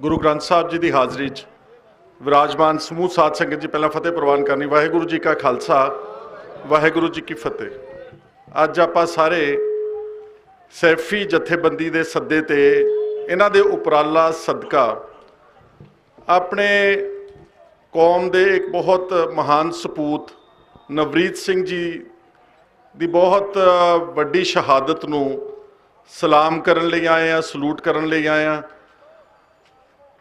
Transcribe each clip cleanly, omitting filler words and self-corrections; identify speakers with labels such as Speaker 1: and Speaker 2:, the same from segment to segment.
Speaker 1: गुरु ग्रंथ साहब जी की हाज़री च विराजमान समूह साध संगत जी पहला फतेह प्रवान करनी। वाहिगुरु जी का खालसा वाहिगुरु जी की फतेह। अज आपां सारे सैफी जथेबंदी के सद्दे ते इन्हां दे उपराला सदका अपने कौम दे एक बहुत महान सपूत नवरीत सिंह जी की बहुत वड्डी शहादत नूं सलाम करन लई आए हैं, सलूट करन लई आए हैं।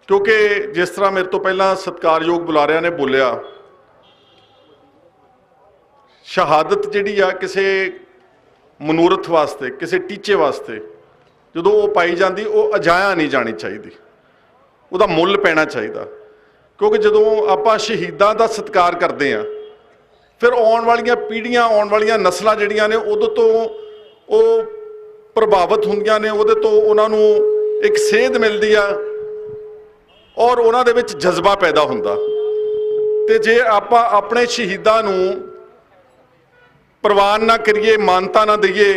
Speaker 1: क्योंकि जिस तरह मेरे तो पहला सत्कारयोग बुलारिया ने बोलिया, शहादत जिहड़ी आ किसी मनोरथ वास्ते, किसी टीचे वास्ते जदों वो पाई जाती वो अजाया नहीं जानी चाहिए, उसका मुल पैना चाहिए। क्योंकि जदों आपां शहीदां दा सत्कार करते हैं फिर आने वाली पीढ़ियां, आने वाली नस्लां जिहड़ियां ने उदों तो वो प्रभावित होंदियां ने, उहदे तो उन्होंने एक सेध मिलती आ और उन्हां दे विच जज्बा पैदा हुंदा। ते जे आपां अपने शहीदां नूं प्रवान ना करिए, मानता ना दईए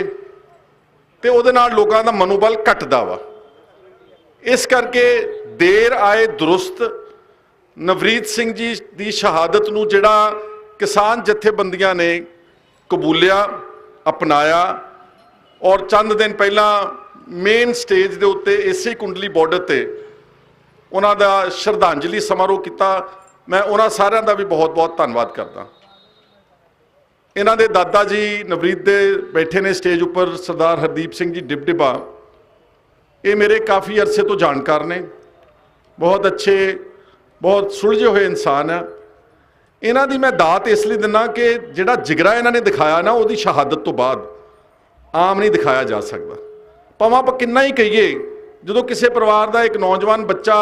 Speaker 1: तो उहदे नाल लोकां दा मनोबल घटदा वा। इस करके देर आए दुरुस्त नवरीत सिंह जी की शहादत नूं जिहड़ा किसान जथेबंदियां ने कबूलिया, अपनाया और चंद दिन पहला मेन स्टेज के उत्ते इसे कुंडली बॉर्डर ते उन्हां दा श्रद्धांजलि समारोह किया। मैं उन्हां सारिਆਂ ਦਾ भी बहुत बहुत धन्यवाद करदा। इन्हां दे दादा जी नवरीत दे बैठे ने स्टेज उपर सरदार हरदीप सिंह जी डिबडिबा। ये मेरे काफ़ी अरसे तो जानकार ने, बहुत अच्छे, बहुत सुलझे हुए इंसान है। इन्हां दी मैं दात इसलिए दिना कि जिहड़ा जिगरा इन्हां ने दिखाया ना, उहदी शहादत तो बाद आम नहीं दिखाया जा सकता। भावें आपां किन्ना ही कहिए, जो किसी परिवार का एक नौजवान बच्चा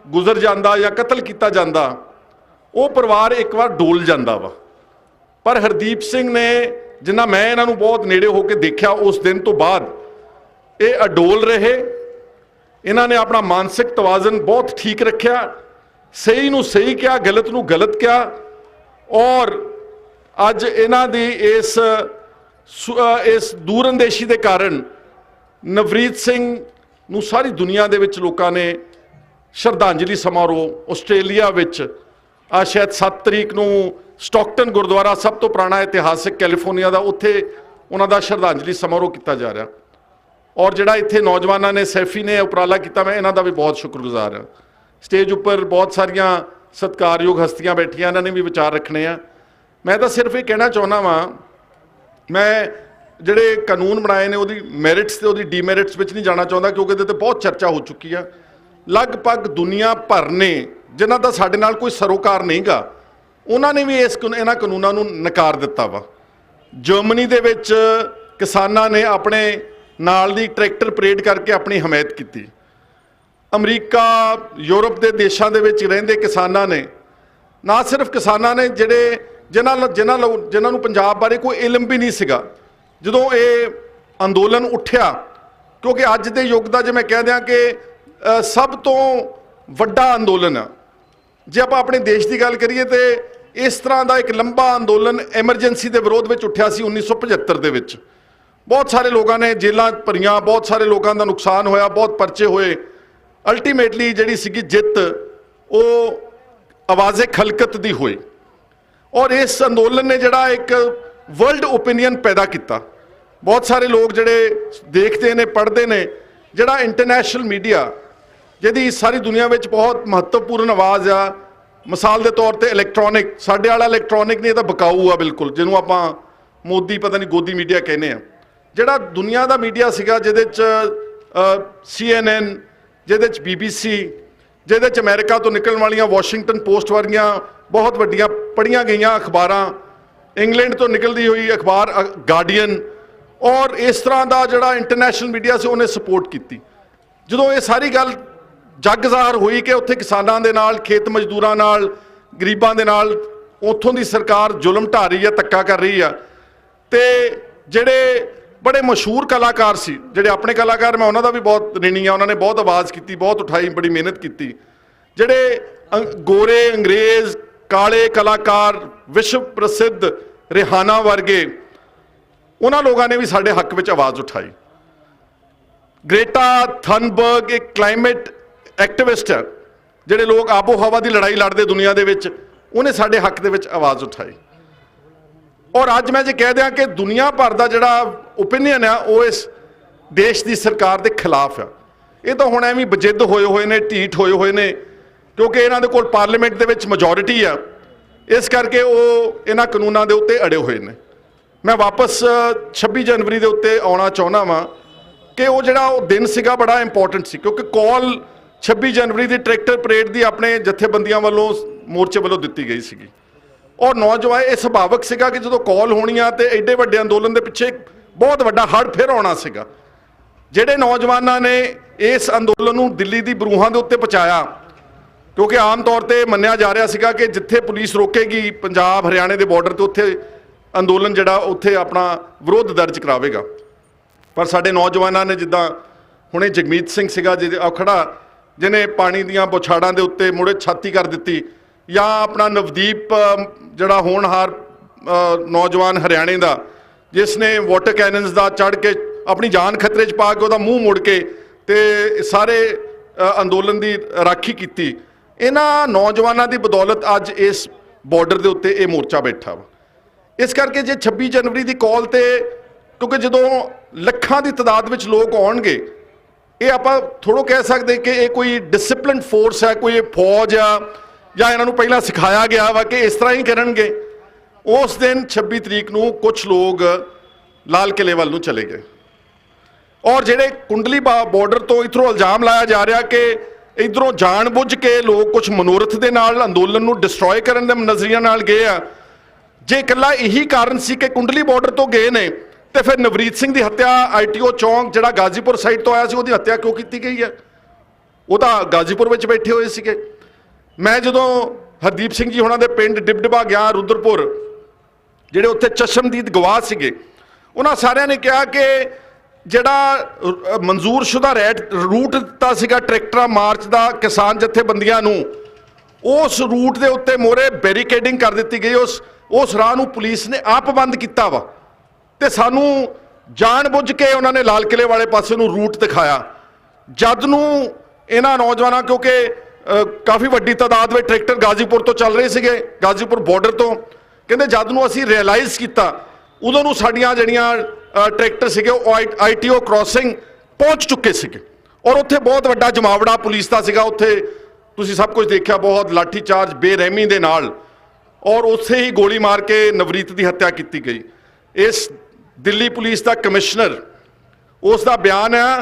Speaker 1: गुजर जाता या कतल किया जाता, वो परिवार एक बार डोल जाता वा। पर हरदीप सिंह ने, जिन्ना मैं इन्हों बहुत नेड़े होकर देखा, उस दिन तो बाद ये अडोल रहे। इन्होंने अपना मानसिक तवाजन बहुत ठीक रखा, सही नूं सही किया, गलत नूं गलत किया। और अज इन्हां दी इस दूरअंदेशी के कारण नवरीत सिंह नूं सारी दुनिया दे विच लोकां ने श्रद्धांजलि समारोह आस्ट्रेलिया विच शायद 7 तरीक नूं स्टॉकटन गुरुद्वारा, सब तो पुराना इतिहासिक कैलीफोर्निया का, उत्थे उन्हां दा श्रद्धांजलि समारोह किया जा रहा। और जिहड़ा इत्थे नौजवानों ने, सैफी ने उपराला किया, मैं इन्हां दा भी बहुत शुक्रगुजार हाँ। स्टेज उपर बहुत सारिया सत्कारयोग हस्तियां बैठियां, इन्होंने भी विचार रखने हैं। मैं तो सिर्फ ये कहना चाहुंदा वां, मैं जिहड़े कानून बनाए ने उहदी मैरिट्स ते उहदी डीमैरिट्स विच नहीं जाना चाहुंदा, क्योंकि इहदे ते बहुत चर्चा हो चुकी है। लगभग दुनिया भर ने जिन्हां दा साडे नाल कोई सरोकार नहीं गा, उन्होंने भी इन्हां कानूनां नूं नकार दिता वा। जर्मनी दे विच किसानां ने अपने नाल दी ट्रैक्टर परेड करके अपनी हमायत की। अमरीका, यूरोप के देशों के विच रहिंदे किसानां ने, ना सिर्फ किसानां ने जिन्होंने पंजाब बारे कोई इलम भी नहीं सीगा, जदों ये अंदोलन उठिया। क्योंकि अज के युग का, जे मैं कह दियाँ कि सब तो वड्डा अंदोलन है। जे आप अपने देश की गल करिए तो इस तरह का एक लंबा अंदोलन एमरजेंसी के विरोध में उठिया सी 1975 के विच। बहुत सारे लोगों ने जेलां भरियां, बहुत सारे लोगों का नुकसान होया, बहुत परचे होए। अल्टीमेटली जिहड़ी सीगी जित वो आवाज़े खलकत दी हुई। और इस अंदोलन ने जिहड़ा एक वर्ल्ड ओपीनियन पैदा किया। बहुत सारे लोग जिहड़े देखते हैं, पढ़ते हैं, जिहड़ा इंटरनेशनल मीडिया जिहदी सारी दुनिया में बहुत महत्वपूर्ण आवाज़ आ। मिसाल के तौर पर इलैक्ट्रॉनिक, साडे वाला इलैक्ट्रॉनिक नहीं, तो बकाऊ आ बिल्कुल, जिन्हों आपां मोदी पता नहीं गोदी मीडिया कहने हैं। जिहड़ा दुनिया का मीडिया सीगा, जिहदे च CNN, जिहदे च BBC, जिहदे च अमेरिका तो निकलण वालियां वाशिंगटन पोस्ट वर्गियां बहुत वड्डियां पढ़ियां गईयां अखबारां, इंग्लैंड तो निकलती हुई अखबार गार्डियन, और इस तरह का जिहड़ा इंटरनेशनल मीडिया से उन्हें सपोर्ट की। जदों ये सारी गल जग ज़ाहर हुई कि उत्थे किसानां दे नाल, खेत मजदूरां नाल, गरीबां दे नाल उत्थों दी सरकार जुल्म ढा रही है, धक्का कर रही है। तो जिहड़े बड़े मशहूर कलाकार सी, जिहड़े अपने कलाकार, मैं उन्होंने भी बहुत ऋणी हाँ, उन्होंने बहुत आवाज़ की, बहुत उठाई, बड़ी मेहनत की। जिहड़े गोरे अंग्रेज़ काले कलाकार, विश्व प्रसिद्ध रिहाना वर्गे, उन्होंने लोगों ने भी साडे हक में आवाज़ उठाई। ग्रेटा थनबर्ग एक क्लाइमेट एक्टिविस्ट है, ਜਿਹੜੇ ਲੋਕ ਆਬੋ ਹਵਾ ਦੀ ਲੜਾਈ ਲੜਦੇ ਦੁਨੀਆ ਦੇ ਵਿੱਚ, ਉਹਨੇ ਸਾਡੇ ਹੱਕ ਦੇ ਵਿੱਚ ਆਵਾਜ਼ ਉਠਾਈ। ਔਰ ਅੱਜ ਮੈਂ ਜੇ ਕਹਿ ਦਿਆਂ ਕਿ ਦੁਨੀਆ ਭਰ ਦਾ ਜਿਹੜਾ ਓਪੀਨੀਅਨ ਆ ਉਹ ਇਸ ਦੇਸ਼ ਦੀ ਸਰਕਾਰ ਦੇ ਖਿਲਾਫ ਆ। ਇਹ ਤਾਂ ਹੁਣ ਐਵੇਂ ਬਜਿੱਦ ਹੋਏ ਨੇ, ਢੀਠ ਹੋਏ ਨੇ, ਕਿਉਂਕਿ ਇਹਨਾਂ ਦੇ ਕੋਲ ਪਾਰਲੀਮੈਂਟ ਦੇ ਵਿੱਚ ਮੈਜੋਰਿਟੀ ਆ, ਇਸ ਕਰਕੇ ਉਹ ਇਹਨਾਂ ਕਾਨੂੰਨਾਂ ਦੇ ਉੱਤੇ ਅੜੇ ਹੋਏ ਨੇ। ਮੈਂ ਵਾਪਸ 26 ਜਨਵਰੀ ਦੇ ਉੱਤੇ ਆਉਣਾ ਚਾਹੁੰਦਾ ਵਾਂ ਕਿ ਉਹ ਜਿਹੜਾ ਉਹ ਦਿਨ ਸੀਗਾ ਬੜਾ ਇੰਪੋਰਟੈਂਟ ਸੀ, ਕਿਉਂਕਿ ਕਾਲ 26 ਜਨਵਰੀ ਦੀ ਟਰੈਕਟਰ ਪਰੇਡ ਦੀ ਆਪਣੇ ਜਥੇਬੰਦੀਆਂ ਵੱਲੋਂ, ਮੋਰਚੇ ਵੱਲੋਂ ਦਿੱਤੀ ਗਈ ਸੀਗੀ। ਔਰ ਨੌਜਵਾਨ, ਇਹ ਸੁਭਾਵਕ ਸੀਗਾ ਕਿ ਜਦੋਂ ਕਾਲ ਹੋਣੀ ਆ ਤੇ ਐਡੇ ਵੱਡੇ ਅੰਦੋਲਨ ਦੇ ਪਿੱਛੇ ਬਹੁਤ ਵੱਡਾ ਹੜ੍ਹ ਫਿਰ ਆਉਣਾ ਸੀਗਾ। ਜਿਹੜੇ ਨੌਜਵਾਨਾਂ ਨੇ ਇਸ ਅੰਦੋਲਨ ਨੂੰ ਦਿੱਲੀ ਦੀ ਬਰੂਹਾਂ ਦੇ ਉੱਤੇ ਪਹੁੰਚਾਇਆ, ਕਿਉਂਕਿ ਆਮ ਤੌਰ ਤੇ ਮੰਨਿਆ ਜਾ ਰਿਹਾ ਸੀਗਾ ਕਿ ਜਿੱਥੇ ਪੁਲਿਸ ਰੋਕੇਗੀ ਪੰਜਾਬ ਹਰਿਆਣੇ ਦੇ ਬਾਰਡਰ ਤੇ, ਉੱਥੇ ਅੰਦੋਲਨ ਜਿਹੜਾ ਉੱਥੇ ਆਪਣਾ ਵਿਰੋਧ ਦਰਜ ਕਰਾਵੇਗਾ। ਪਰ ਸਾਡੇ ਨੌਜਵਾਨਾਂ ਨੇ, ਜਿੱਦਾਂ ਹੁਣੇ ਜਗਮੀਤ ਸਿੰਘ ਸੀਗਾ ਜਿਹਦੇ ਖੜਾ, ਜਿਹਨੇ ਪਾਣੀ ਦੀਆਂ ਬੁਛਾੜਾਂ ਦੇ ਉੱਤੇ ਮੁੜੇ ਛਾਤੀ ਕਰ ਦਿੱਤੀ, ਜਾਂ ਆਪਣਾ ਨਵਦੀਪ ਜਿਹੜਾ ਹੋਣਹਾਰ ਨੌਜਵਾਨ ਹਰਿਆਣੇ ਦਾ, ਜਿਸ ਨੇ ਵਾਟਰ ਕੈਨਨਸ ਦਾ ਚੜ੍ਹ ਕੇ ਆਪਣੀ ਜਾਨ ਖਤਰੇ 'ਚ ਪਾ ਕੇ ਉਹਦਾ ਮੂੰਹ ਮੁੜ ਕੇ ਤੇ ਸਾਰੇ ਅੰਦੋਲਨ ਦੀ ਰਾਖੀ ਕੀਤੀ। ਇਹਨਾਂ ਨੌਜਵਾਨਾਂ ਦੀ ਬਦੌਲਤ ਅੱਜ ਇਸ ਬਾਰਡਰ ਦੇ ਉੱਤੇ ਇਹ ਮੋਰਚਾ ਬੈਠਾ ਵਾ। ਇਸ ਕਰਕੇ ਜੇ 26 ਜਨਵਰੀ ਦੀ ਕਾਲ ਤੇ, ਕਿਉਂਕਿ ਜਦੋਂ ਲੱਖਾਂ ਦੀ ਤਾਦਾਦ ਵਿੱਚ ਲੋਕ ਆਉਣਗੇ, ਇਹ ਆਪਾਂ ਥੋੜ੍ਹਾ ਕਹਿ ਸਕਦੇ ਕਿ ਇਹ ਕੋਈ ਡਿਸਪਲਿਨ ਫੋਰਸ ਹੈ, ਕੋਈ ਫੌਜ ਆ, ਜਾਂ ਇਹਨਾਂ ਨੂੰ ਪਹਿਲਾਂ ਸਿਖਾਇਆ ਗਿਆ ਵਾ ਕਿ ਇਸ ਤਰ੍ਹਾਂ ਹੀ ਕਰਨਗੇ। ਉਸ ਦਿਨ 26 ਤਰੀਕ ਨੂੰ ਕੁਝ ਲੋਕ ਲਾਲ ਕਿਲੇ ਵੱਲ ਨੂੰ ਚਲੇ ਗਏ, ਔਰ ਜਿਹੜੇ ਕੁੰਡਲੀ ਬਾਰਡਰ ਤੋਂ ਇੱਧਰੋਂ ਇਲਜ਼ਾਮ ਲਾਇਆ ਜਾ ਰਿਹਾ ਕਿ ਇੱਧਰੋਂ ਜਾਣਬੁੱਝ ਕੇ ਲੋਕ ਕੁਝ ਮਨੋਰਥ ਦੇ ਨਾਲ ਅੰਦੋਲਨ ਨੂੰ ਡਿਸਟਰੋਏ ਕਰਨ ਦੇ ਨਜ਼ਰੀਏ ਨਾਲ ਗਏ ਆ। ਜੇ ਇਕੱਲਾ ਇਹੀ ਕਾਰਨ ਸੀ ਕਿ ਕੁੰਡਲੀ ਬਾਰਡਰ ਤੋਂ ਗਏ ਨੇ, ਤੇ ਫਿਰ ਨਵਰੀਤ ਸਿੰਘ ਦੀ ਹੱਤਿਆ ITO ਚੌਂਕ ਜਿਹੜਾ ਗਾਜ਼ੀਪੁਰ ਸਾਈਡ ਤੋਂ ਆਇਆ ਸੀ, ਉਹਦੀ ਹੱਤਿਆ ਕਿਉਂ ਕੀਤੀ ਗਈ ਹੈ? ਉਹ ਤਾਂ ਗਾਜ਼ੀਪੁਰ ਵਿੱਚ ਬੈਠੇ ਹੋਏ ਸੀਗੇ। ਮੈਂ ਜਦੋਂ ਹਰਦੀਪ ਸਿੰਘ ਜੀ ਹੁਣਾਂ ਦੇ ਪਿੰਡ ਡਿਬਡਿਬਾ ਗਿਆ, ਰੁਦਰਪੁਰ, ਜਿਹੜੇ ਉੱਥੇ ਚਸ਼ਮਦੀਦ ਗਵਾਹ ਸੀਗੇ, ਉਹਨਾਂ ਸਾਰਿਆਂ ਨੇ ਕਿਹਾ ਕਿ ਜਿਹੜਾ ਮਨਜ਼ੂਰਸ਼ੁਦਾ ਰੂਟ ਦਿੱਤਾ ਸੀਗਾ ਟਰੈਕਟਰਾਂ ਮਾਰਚ ਦਾ ਕਿਸਾਨ ਜਥੇਬੰਦੀਆਂ ਨੂੰ, ਉਸ ਰੂਟ ਦੇ ਉੱਤੇ ਮੋਰੇ ਬੈਰੀਕੇਡਿੰਗ ਕਰ ਦਿੱਤੀ ਗਈ। ਉਸ ਰਾਹ ਨੂੰ ਪੁਲਿਸ ਨੇ ਆਪ ਬੰਦ ਕੀਤਾ ਵਾ, ਤੇ ਸਾਨੂੰ ਜਾਣਬੁੱਝ ਕੇ ਉਹਨਾਂ ਨੇ ਲਾਲ ਕਿਲੇ ਵਾਲੇ ਪਾਸੇ ਨੂੰ ਰੂਟ ਦਿਖਾਇਆ। ਜਦ ਨੂੰ ਇਹਨਾਂ ਨੌਜਵਾਨਾਂ, ਕਿਉਂਕਿ ਕਾਫੀ ਵੱਡੀ ਤਾਦਾਦ ਵਿੱਚ ਟਰੈਕਟਰ ਗਾਜ਼ੀਪੁਰ ਤੋਂ ਚੱਲ ਰਹੇ ਸੀਗੇ, ਗਾਜ਼ੀਪੁਰ ਬਾਰਡਰ ਤੋਂ, ਕਹਿੰਦੇ ਜਦ ਨੂੰ ਅਸੀਂ ਰਿਅਲਾਈਜ਼ ਕੀਤਾ, ਉਦੋਂ ਨੂੰ ਸਾਡੀਆਂ ਜਿਹੜੀਆਂ ਟਰੈਕਟਰ ਸੀਗੇ ਉਹ ITO ਕ੍ਰੋਸਿੰਗ ਪਹੁੰਚ ਚੁੱਕੇ ਸੀਗੇ, ਔਰ ਉੱਥੇ ਬਹੁਤ ਵੱਡਾ ਜਮਾਵੜਾ ਪੁਲਿਸ ਦਾ ਸੀਗਾ। ਉੱਥੇ ਤੁਸੀਂ ਸਭ ਕੁਝ ਦੇਖਿਆ, ਬਹੁਤ ਲਾਠੀ ਚਾਰਜ ਬੇਰਹਿਮੀ ਦੇ ਨਾਲ, ਔਰ ਉੱਥੇ ਹੀ ਗੋਲੀ ਮਾਰ ਕੇ ਨਵਰੀਤ ਦੀ ਹੱਤਿਆ ਕੀਤੀ ਗਈ। ਇਸ ਦਿੱਲੀ ਪੁਲਿਸ ਦਾ ਕਮਿਸ਼ਨਰ, ਉਸ ਦਾ ਬਿਆਨ ਹੈ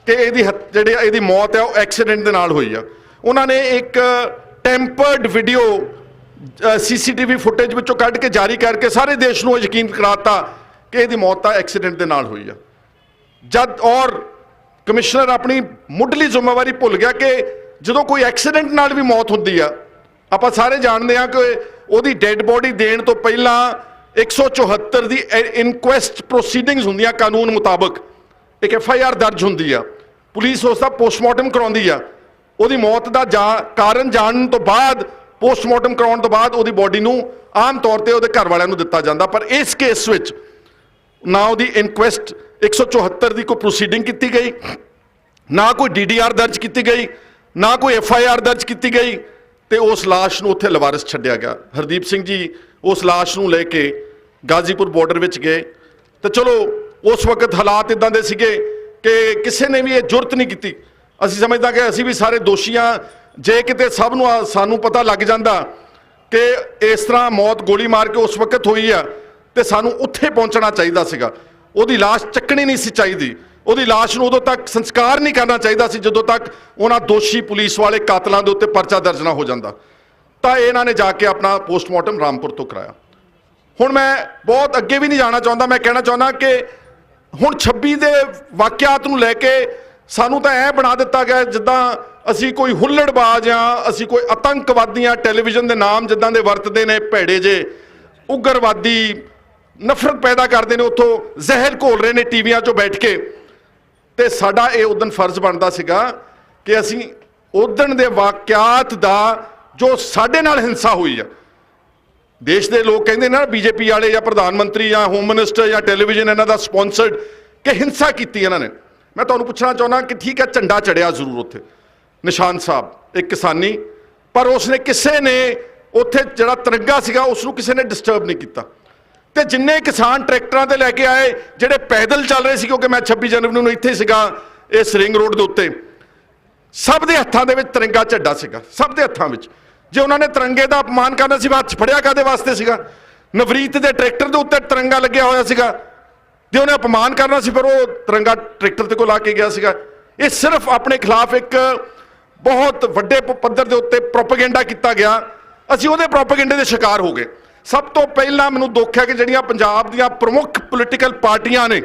Speaker 1: ਕਿ ਇਹਦੀ ਮੌਤ ਹੈ ਉਹ ਐਕਸੀਡੈਂਟ ਦੇ ਨਾਲ ਹੋਈ ਆ। ਉਹਨਾਂ ਨੇ ਇੱਕ ਟੈਂਪਰਡ ਵੀਡੀਓ CCTV ਫੁਟੇਜ ਵਿੱਚੋਂ ਕੱਢ ਕੇ ਜਾਰੀ ਕਰਕੇ ਸਾਰੇ ਦੇਸ਼ ਨੂੰ ਯਕੀਨ ਕਰਾਤਾ ਕਿ ਇਹਦੀ ਮੌਤ ਤਾਂ ਐਕਸੀਡੈਂਟ ਦੇ ਨਾਲ ਹੋਈ ਆ। ਜਦ ਔਰ ਕਮਿਸ਼ਨਰ ਆਪਣੀ ਮੁੱਢਲੀ ਜ਼ਿੰਮੇਵਾਰੀ ਭੁੱਲ ਗਿਆ ਕਿ ਜਦੋਂ ਕੋਈ ਐਕਸੀਡੈਂਟ ਨਾਲ ਵੀ ਮੌਤ ਹੁੰਦੀ ਆ, ਆਪਾਂ ਸਾਰੇ ਜਾਣਦੇ ਹਾਂ ਕਿ ਉਹਦੀ ਡੈੱਡ ਬੋਡੀ ਦੇਣ ਤੋਂ ਪਹਿਲਾਂ 174 ਦੀ ਇਨਕੁਐਸਟ ਪ੍ਰੋਸੀਡਿੰਗਸ ਹੁੰਦੀਆਂ ਕਾਨੂੰਨ ਮੁਤਾਬਕ। ਇੱਕ FIR ਦਰਜ ਹੁੰਦੀ ਆ, ਪੁਲਿਸ ਉਸ ਦਾ ਪੋਸਟਮਾਰਟਮ ਕਰਾਉਂਦੀ ਆ, ਉਹਦੀ ਮੌਤ ਦਾ ਕਾਰਨ ਜਾਣਨ ਤੋਂ ਬਾਅਦ, ਪੋਸਟਮਾਰਟਮ ਕਰਾਉਣ ਤੋਂ ਬਾਅਦ ਉਹਦੀ ਬੋਡੀ ਨੂੰ ਆਮ ਤੌਰ ਤੇ ਉਹਦੇ ਘਰ ਵਾਲਿਆਂ ਨੂੰ ਦਿੱਤਾ ਜਾਂਦਾ। ਪਰ ਇਸ ਕੇਸ ਵਿੱਚ ਨਾ ਉਹਦੀ ਇਨਕੁਐਸਟ 174 ਦੀ ਕੋਈ ਪ੍ਰੋਸੀਡਿੰਗ ਕੀਤੀ ਗਈ, ਨਾ ਕੋਈ DDR ਦਰਜ ਕੀਤੀ ਗਈ, ਨਾ ਕੋਈ FIR ਦਰਜ ਕੀਤੀ ਗਈ, ਤੇ ਉਸ ਲਾਸ਼ ਨੂੰ ਉੱਥੇ ਲਵਾਰਸ ਛੱਡਿਆ ਗਿਆ। ਹਰਦੀਪ ਸਿੰਘ ਜੀ ਉਸ ਲਾਸ਼ ਨੂੰ ਲੈ ਕੇ ਗਾਜ਼ੀਪੁਰ ਬਾਰਡਰ ਵਿੱਚ ਗਏ, ਤੇ ਚਲੋ ਉਸ ਵਕਤ ਹਾਲਾਤ ਇਦਾਂ ਦੇ ਸੀਗੇ ਕਿ ਕਿਸੇ ਨੇ ਵੀ ਇਹ ਜੁਰਤ ਨਹੀਂ ਕੀਤੀ। ਅਸੀਂ ਸਮਝਦਾ ਕਿ ਅਸੀਂ ਵੀ ਸਾਰੇ ਦੋਸ਼ੀਆਂ, ਜੇ ਕਿਤੇ ਸਭ ਨੂੰ ਸਾਨੂੰ ਪਤਾ ਲੱਗ ਜਾਂਦਾ ਕਿ ਇਸ ਤਰ੍ਹਾਂ ਮੌਤ ਗੋਲੀ ਮਾਰ ਕੇ ਉਸ ਵਕਤ ਹੋਈ ਆ, ਤੇ ਸਾਨੂੰ ਉੱਥੇ ਪਹੁੰਚਣਾ ਚਾਹੀਦਾ ਸੀਗਾ। ਉਹਦੀ ਲਾਸ਼ ਚੱਕਣੀ ਨਹੀਂ ਸੀ ਚਾਹੀਦੀ, ਉਹਦੀ ਲਾਸ਼ ਨੂੰ ਉਦੋਂ ਤੱਕ ਸੰਸਕਾਰ ਨਹੀਂ ਕਰਨਾ ਚਾਹੀਦਾ ਸੀ ਜਦੋਂ ਤੱਕ ਉਹਨਾਂ ਦੋਸ਼ੀ ਪੁਲਿਸ ਵਾਲੇ ਕਾਤਲਾਂ ਦੇ ਉੱਤੇ ਪਰਚਾ ਦਰਜ ਨਾ ਹੋ ਜਾਂਦਾ। ਤਾਂ ਇਹਨਾਂ ਨੇ ਜਾ ਕੇ ਆਪਣਾ ਪੋਸਟਮਾਰਟਮ ਰਾਮਪੁਰ ਤੋਂ ਕਰਾਇਆ। ਹੁਣ ਮੈਂ ਬਹੁਤ ਅੱਗੇ ਵੀ ਨਹੀਂ ਜਾਣਾ ਚਾਹੁੰਦਾ, ਮੈਂ ਕਹਿਣਾ ਚਾਹੁੰਦਾ ਕਿ ਹੁਣ 26 ਦੇ ਵਾਕਿਆਤ ਨੂੰ ਲੈ ਕੇ ਸਾਨੂੰ ਤਾਂ ਐ ਬਣਾ ਦਿੱਤਾ ਗਿਆ ਜਿੱਦਾਂ ਅਸੀਂ ਕੋਈ ਹੁੱਲੜਬਾਜ਼ ਆ, ਅਸੀਂ ਕੋਈ ਆਤੰਕਵਾਦੀਆਂ, ਟੈਲੀਵਿਜ਼ਨ ਦੇ ਨਾਮ ਜਿੱਦਾਂ ਦੇ ਵਰਤਦੇ ਨੇ ਭੈੜੇ ਜੇ, ਉਗਰਵਾਦੀ, ਨਫ਼ਰਤ ਪੈਦਾ ਕਰਦੇ ਨੇ, ਉੱਥੋਂ ਜ਼ਹਿਰ ਘੋਲ ਰਹੇ ਨੇ ਟੀਵੀਆਂ 'ਚੋਂ ਬੈਠ ਕੇ। ਤੇ ਸਾਡਾ ਇਹ ਉਦਣ ਫਰਜ਼ ਬਣਦਾ ਸੀਗਾ ਕਿ ਅਸੀਂ ਉਦਣ ਦੇ ਵਾਕਿਆਤ ਦਾ, ਜੋ ਸਾਡੇ ਨਾਲ ਹਿੰਸਾ ਹੋਈ ਆ, ਦੇਸ਼ ਦੇ ਲੋਕ ਕਹਿੰਦੇ ਨਾ BJP ਵਾਲੇ ਜਾਂ ਪ੍ਰਧਾਨ ਮੰਤਰੀ ਜਾਂ ਹੋਮ ਮਿਨਿਸਟਰ ਜਾਂ ਟੈਲੀਵਿਜ਼ਨ ਇਹਨਾਂ ਦਾ ਸਪਾਂਸਰਡ, ਕਿ ਹਿੰਸਾ ਕੀਤੀ ਇਹਨਾਂ ਨੇ। ਮੈਂ ਤੁਹਾਨੂੰ ਪੁੱਛਣਾ ਚਾਹੁੰਦਾ ਕਿ ਠੀਕ ਹੈ, ਝੰਡਾ ਚੜਿਆ ਜ਼ਰੂਰ ਉੱਥੇ, ਨਿਸ਼ਾਨ ਸਾਹਿਬ ਇੱਕ ਕਿਸਾਨੀ, ਪਰ ਉਸਨੇ ਕਿਸੇ ਨੇ ਉੱਥੇ ਜਿਹੜਾ ਤਿਰੰਗਾ ਸੀਗਾ ਉਸ ਨੂੰ ਕਿਸੇ ਨੇ ਡਿਸਟਰਬ ਨਹੀਂ ਕੀਤਾ। ਤੇ ਜਿੰਨੇ ਕਿਸਾਨ ਟਰੈਕਟਰਾਂ ਤੇ ਲੈ ਕੇ ਆਏ, ਜਿਹੜੇ ਪੈਦਲ ਚੱਲ ਰਹੇ ਸੀ, ਕਿਉਂਕਿ ਮੈਂ 26 ਜਨਵਰੀ ਨੂੰ ਇੱਥੇ ਸੀਗਾ ਇਸ ਰਿੰਗ ਰੋਡ ਦੇ ਉੱਤੇ, ਸਭ ਦੇ ਹੱਥਾਂ ਦੇ ਵਿੱਚ ਤਿਰੰਗਾ ਝੰਡਾ ਸੀਗਾ, ਸਭ ਦੇ ਹੱਥਾਂ ਵਿੱਚ। ਜੇ ਉਹਨਾਂ ਨੇ ਤਿਰੰਗੇ ਦਾ ਅਪਮਾਨ ਕਰਨਾ ਸੀ, ਹੱਥ 'ਚ ਫੜਿਆ ਕਾਹਦੇ ਵਾਸਤੇ ਸੀਗਾ? ਨਵਰੀਤ ਦੇ ਟਰੈਕਟਰ ਦੇ ਉੱਤੇ ਤਿਰੰਗਾ ਲੱਗਿਆ ਹੋਇਆ ਸੀਗਾ, ਜੇ ਉਹਨੇ ਅਪਮਾਨ ਕਰਨਾ ਸੀ ਫਿਰ ਉਹ ਤਿਰੰਗਾ ਟਰੈਕਟਰ ਤੇ ਕੋਲ ਲਾ ਕੇ ਗਿਆ ਸੀਗਾ। ਇਹ ਸਿਰਫ ਆਪਣੇ ਖਿਲਾਫ ਇੱਕ ਬਹੁਤ ਵੱਡੇ ਪੱਧਰ ਦੇ ਉੱਤੇ ਪ੍ਰੋਪੇਗੈਂਡਾ ਕੀਤਾ ਗਿਆ, ਅਸੀਂ ਉਹਦੇ ਪ੍ਰੋਪੇਗੈਂਡੇ ਦੇ ਸ਼ਿਕਾਰ ਹੋ ਗਏ। ਸਭ ਤੋਂ ਪਹਿਲਾਂ ਮੈਨੂੰ ਦੁੱਖ ਹੈ ਕਿ ਜਿਹੜੀਆਂ ਪੰਜਾਬ ਦੀਆਂ ਪ੍ਰਮੁੱਖ ਪੋਲੀਟੀਕਲ ਪਾਰਟੀਆਂ ਨੇ,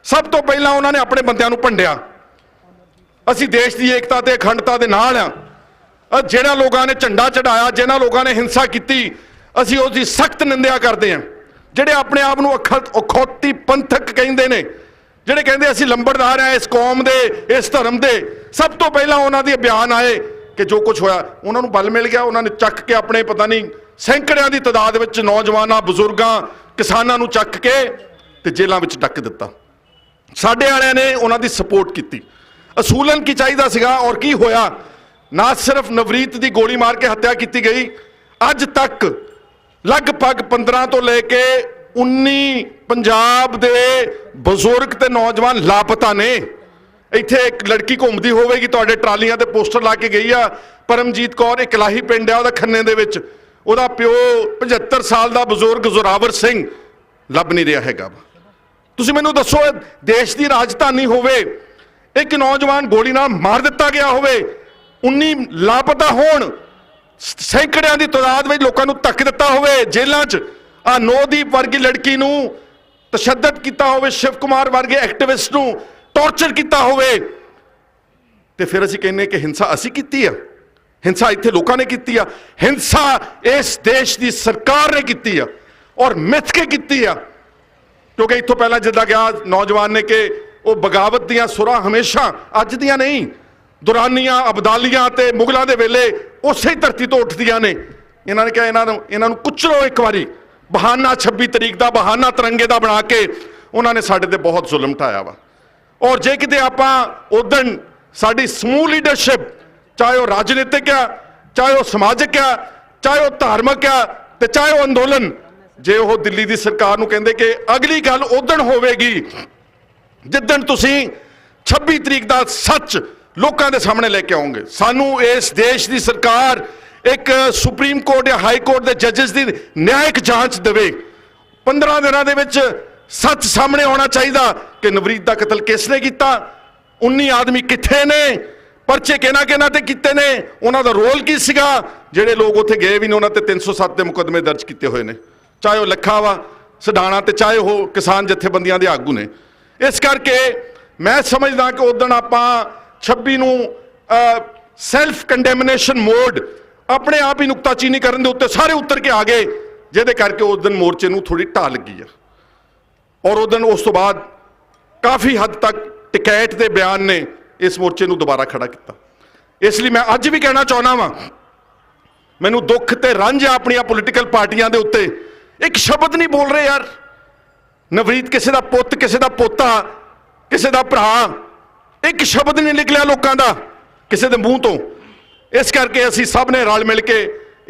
Speaker 1: ਸਭ ਤੋਂ ਪਹਿਲਾਂ ਉਹਨਾਂ ਨੇ ਆਪਣੇ ਬੰਦਿਆਂ ਨੂੰ ਭੰਡਿਆ। ਅਸੀਂ ਦੇਸ਼ ਦੀ ਏਕਤਾ ਤੇ ਅਖੰਡਤਾ ਦੇ ਨਾਲ ਆ। ਜਿਹੜਾ ਲੋਕਾਂ ਨੇ ਝੰਡਾ ਚੜਾਇਆ, ਜਿਹਨਾਂ ਲੋਕਾਂ ਨੇ ਹਿੰਸਾ ਕੀਤੀ, ਅਸੀਂ ਉਸ ਦੀ ਸਖਤ ਨਿੰਦਿਆ ਕਰਦੇ ਹਾਂ। ਜਿਹੜੇ ਆਪਣੇ ਆਪ ਨੂੰ ਅਖੌਤੀ ਪੰਥਕ ਕਹਿੰਦੇ ਨੇ, ਜਿਹੜੇ ਕਹਿੰਦੇ ਅਸੀਂ ਲੰਬੜਦਾਰ ਆ ਇਸ ਕੌਮ ਦੇ, ਇਸ ਧਰਮ ਦੇ, ਸਭ ਤੋਂ ਪਹਿਲਾਂ ਉਹਨਾਂ ਦੇ ਬਿਆਨ ਆਏ ਕਿ ਜੋ ਕੁਝ ਹੋਇਆ ਉਹਨਾਂ ਨੂੰ ਬਲ ਮਿਲ ਗਿਆ। ਉਹਨਾਂ ਨੇ ਚੱਕ ਕੇ ਆਪਣੇ ਪਤਾ ਨਹੀਂ ਸੈਂਕੜਿਆਂ ਦੀ ਤਾਦਾਦ ਵਿੱਚ ਨੌਜਵਾਨਾਂ, ਬਜ਼ੁਰਗਾਂ, ਕਿਸਾਨਾਂ ਨੂੰ ਚੱਕ ਕੇ ਤੇ ਜੇਲ੍ਹਾਂ ਵਿੱਚ ਡੱਕ ਦਿੱਤਾ। ਸਾਡੇ ਵਾਲਿਆਂ ਨੇ ਉਹਨਾਂ ਦੀ ਸਪੋਰਟ ਕੀਤੀ। ਅਸੂਲਨ ਕੀ ਚਾਹੀਦਾ ਸੀਗਾ ਔਰ ਕੀ ਹੋਇਆ? ਨਾ ਸਿਰਫ ਨਵਰੀਤ ਦੀ ਗੋਲੀ ਮਾਰ ਕੇ ਹੱਤਿਆ ਕੀਤੀ ਗਈ, ਅੱਜ ਤੱਕ ਲਗਭਗ 15 ਤੋਂ ਲੈ ਕੇ 19 ਪੰਜਾਬ ਦੇ ਬਜ਼ੁਰਗ ਤੇ ਨੌਜਵਾਨ ਲਾਪਤਾ ਨੇ। ਇੱਥੇ ਇੱਕ ਲੜਕੀ ਘੁੰਮਦੀ ਹੋਵੇਗੀ, ਤੁਹਾਡੇ ਟਰਾਲੀਆਂ ਤੇ ਪੋਸਟਰ ਲਾ ਕੇ ਗਈ ਆ, ਪਰਮਜੀਤ ਕੌਰ, ਇਕਲਾਹੀ ਪਿੰਡ ਆ ਉਹਦਾ ਖੰਨੇ ਦੇ ਵਿੱਚ, ਉਹਦਾ ਪਿਓ 75 ਸਾਲ ਦਾ ਬਜ਼ੁਰਗ ਜ਼ੋਰਾਵਰ ਸਿੰਘ ਲੱਭ ਨਹੀਂ ਰਿਹਾ ਹੈਗਾ। ਤੁਸੀਂ ਮੈਨੂੰ ਦੱਸੋ, ਦੇਸ਼ ਦੀ ਰਾਜਧਾਨੀ ਹੋਵੇ, ਇੱਕ ਨੌਜਵਾਨ ਗੋਲੀ ਨਾਲ ਮਾਰ ਦਿੱਤਾ ਗਿਆ ਹੋਵੇ, 19 ਲਾਪਤਾ ਹੋਣ, ਸੈਂਕੜਿਆਂ ਦੀ ਤਾਦਾਦ ਵਿੱਚ ਲੋਕਾਂ ਨੂੰ ਧੱਕ ਦਿੱਤਾ ਹੋਵੇ ਜੇਲ੍ਹਾਂ 'ਚ, ਆ ਨੌਦੀਪ ਵਰਗੀ ਲੜਕੀ ਨੂੰ ਤਸ਼ੱਦਦ ਕੀਤਾ ਹੋਵੇ, ਸ਼ਿਵ ਕੁਮਾਰ ਵਰਗੇ ਐਕਟਿਵਿਸਟ ਨੂੰ ਟੌਰਚਰ ਕੀਤਾ ਹੋਵੇ, ਤੇ ਫਿਰ ਅਸੀਂ ਕਹਿੰਦੇ ਕਿ ਹਿੰਸਾ ਅਸੀਂ ਕੀਤੀ ਆ। ਹਿੰਸਾ ਇੱਥੇ ਲੋਕਾਂ ਨੇ ਕੀਤੀ ਆ, ਹਿੰਸਾ ਇਸ ਦੇਸ਼ ਦੀ ਸਰਕਾਰ ਨੇ ਕੀਤੀ ਆ ਔਰ ਮਿੱਥ ਕੇ ਕੀਤੀ ਆ। ਕਿਉਂਕਿ ਇੱਥੋਂ ਪਹਿਲਾਂ ਜਿੱਦਾਂ ਗਿਆ ਨੌਜਵਾਨ ਨੇ ਕਿ ਉਹ ਬਗਾਵਤ ਦੀਆਂ ਸੁਰਾਂ ਹਮੇਸ਼ਾ, ਅੱਜ ਦੀਆਂ ਨਹੀਂ, ਦੁਰਾਨੀਆਂ, ਅਬਦਾਲੀਆਂ ਤੇ ਮੁਗਲਾਂ ਦੇ ਵੇਲੇ ਉਸੇ ਹੀ ਧਰਤੀ ਤੋਂ ਉੱਠਦੀਆਂ ਨੇ। ਇਹਨਾਂ ਨੇ ਕਿਹਾ ਇਹਨਾਂ ਨੂੰ ਕੁਚਲੋ ਇੱਕ ਵਾਰੀ। ਬਹਾਨਾ 26 ਤਰੀਕ ਦਾ ਬਹਾਨਾ ਤਿਰੰਗੇ ਦਾ ਬਣਾ ਕੇ ਉਹਨਾਂ ਨੇ ਸਾਡੇ ਤੇ ਬਹੁਤ ਜ਼ੁਲਮ ਢਾਇਆ ਵਾ। ਔਰ ਜੇ ਕਿਤੇ ਆਪਾਂ ਉਦਣ ਸਾਡੀ ਸਮੂਹ ਲੀਡਰਸ਼ਿਪ, ਚਾਹੇ ਉਹ ਰਾਜਨੀਤਿਕ ਆ, ਚਾਹੇ ਉਹ ਸਮਾਜਿਕ ਆ, ਚਾਹੇ ਉਹ ਧਾਰਮਿਕ ਆ, ਤੇ ਚਾਹੇ ਉਹ ਅੰਦੋਲਨ, ਜੇ ਉਹ ਦਿੱਲੀ ਦੀ ਸਰਕਾਰ ਨੂੰ ਕਹਿੰਦੇ ਕਿ ਅਗਲੀ ਗੱਲ ਉਦਣ ਹੋਵੇਗੀ ਜਿੱਦਣ ਤੁਸੀਂ 26 ਤਰੀਕ ਦਾ ਸੱਚ ਲੋਕਾਂ ਦੇ ਸਾਹਮਣੇ ਲੈ ਕੇ ਆਉਂਗੇ। ਸਾਨੂੰ ਇਸ ਦੇਸ਼ ਦੀ ਸਰਕਾਰ ਇੱਕ ਸੁਪਰੀਮ ਕੋਰਟ ਜਾਂ ਹਾਈ ਕੋਰਟ ਦੇ ਜੱਜਸ ਦੀ ਨਿਆਇਕ ਜਾਂਚ ਦੇਵੇ। 15 ਦਿਨਾਂ ਦੇ ਵਿੱਚ ਸੱਚ ਸਾਹਮਣੇ ਆਉਣਾ ਚਾਹੀਦਾ ਕਿ ਨਵਰੀਤ ਦਾ ਕਤਲ ਕਿਸ ਨੇ ਕੀਤਾ, 19 ਆਦਮੀ ਕਿੱਥੇ ਨੇ, ਪਰਚੇ ਕਿਹਨਾਂ ਤੇ ਕੀਤੇ ਨੇ, ਉਹਨਾਂ ਦਾ ਰੋਲ ਕੀ ਸੀਗਾ। ਜਿਹੜੇ ਲੋਕ ਉੱਥੇ ਗਏ ਵੀ ਨੇ ਉਹਨਾਂ ਤੇ 307 ਦੇ ਮੁਕੱਦਮੇ ਦਰਜ ਕੀਤੇ ਹੋਏ ਨੇ, ਚਾਹੇ ਉਹ ਲੱਖਾ ਵਾ, ਸਡਾਣਾ, ਤੇ ਚਾਹੇ ਉਹ ਕਿਸਾਨ ਜਥੇਬੰਦੀਆਂ ਦੇ ਆਗੂ ਨੇ। ਇਸ ਕਰਕੇ ਮੈਂ ਸਮਝਦਾ ਕਿ ਉਦਣ ਆਪਾਂ 26 ਨੂੰ ਸੈਲਫ ਕੰਡੈਮਨੇਸ਼ਨ ਮੋਡ, ਆਪਣੇ ਆਪ ਹੀ ਨੁਕਤਾਚੀਨੀ ਕਰਨ ਦੇ ਉੱਤੇ ਸਾਰੇ ਉਤਰ ਕੇ ਆ ਗਏ, ਜਿਹਦੇ ਕਰਕੇ ਉਸ ਦਿਨ ਮੋਰਚੇ ਨੂੰ ਥੋੜੀ ਢਾਹ ਲੱਗੀ ਆ। ਔਰ ਉਹ ਦਿਨ ਉਸ ਤੋਂ ਬਾਅਦ ਕਾਫੀ ਹੱਦ ਤੱਕ ਟਿਕੈਟ ਦੇ ਬਿਆਨ ਨੇ ਇਸ ਮੋਰਚੇ ਨੂੰ ਦੁਬਾਰਾ ਖੜਾ ਕੀਤਾ। ਇਸ ਲਈ ਮੈਂ ਅੱਜ ਵੀ ਕਹਿਣਾ ਚਾਹੁੰਦਾ ਵਾਂ, ਮੈਨੂੰ ਦੁੱਖ ਤੇ ਰੰਜ ਆ ਆਪਣੀਆਂ ਪੋਲੀਟੀਕਲ ਪਾਰਟੀਆਂ ਦੇ ਉੱਤੇ। ਇੱਕ ਸ਼ਬਦ ਨਹੀਂ ਬੋਲ ਰਹੇ ਯਾਰ। ਨਵਰੀਤ ਕਿਸੇ ਦਾ ਪੁੱਤ, ਕਿਸੇ ਦਾ ਪੋਤਾ, ਕਿਸੇ ਦਾ ਭਰਾ, ਇੱਕ ਸ਼ਬਦ ਨਹੀਂ ਨਿਕਲਿਆ ਲੋਕਾਂ ਦਾ ਕਿਸੇ ਦੇ ਮੂੰਹ ਤੋਂ। ਇਸ ਕਰਕੇ ਅਸੀਂ ਸਭ ਨੇ ਰਲ ਮਿਲ ਕੇ